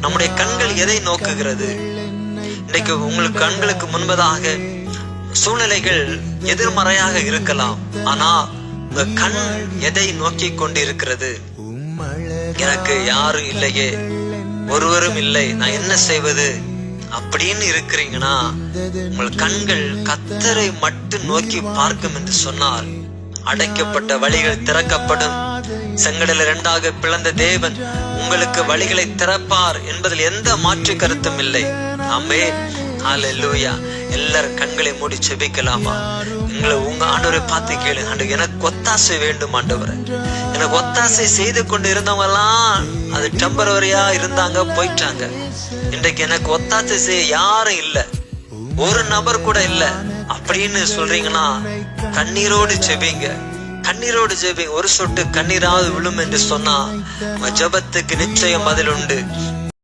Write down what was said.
நம்முடைய கண்கள் எதை நோக்குகிறது? இன்றைக்கு உங்களுக்கு கண்களுக்கு முன்பதாக சூழ்நிலைகள் எதிர்மறையாக இருக்கலாம், ஆனா உங்க கண் எதை நோக்கி கொண்டு இருக்கிறது? எனக்கு யாரும் இல்லையே, ஒருவரும் இல்லை, நான் என்ன செய்வது அப்படின்னு இருக்கிறீங்கன்னா, உங்கள் கண்கள் கர்த்தரை மட்டும் நோக்கி பார்க்கும் என்று சொன்னால் அடைக்கப்பட்ட வழிகள் திறக்கப்படும். செங்கடலை இரண்டாக பிளந்த தேவன் உங்களுக்கு வழிகளை திறப்பார் என்பதில் எந்த மாற்று கருத்தும் இல்லை. ஆமென், ஹல்லேலூயா. எல்லாரும் கண்களை மூடி செபிக்கலாமா? உங்க ஆண்டவரை பார்த்து கேளு, ஆண்டவர் எனக்கு ஒத்தாசை வேண்டும் ஆண்டவரே. எனக்கு ஒத்தாசை செய்து கொண்டு இருந்தவங்கலாம் அது டெம்பரவரியா இருந்தாங்க, போயிட்டாங்க. இன்றைக்கு எனக்கு ஒத்தாசை செய்ய யாரும் இல்ல, ஒரு நபர் கூட இல்ல அப்படின்னு சொல்றீங்கன்னா கண்ணீரோடு ஜெபிங்க, கண்ணீரோடு ஜெபிங்க. ஒரு சொட்டு கண்ணீராவது விழும் என்று சொன்னா உங்க ஜெபத்துக்கு நிச்சயம் பதில் உண்டு.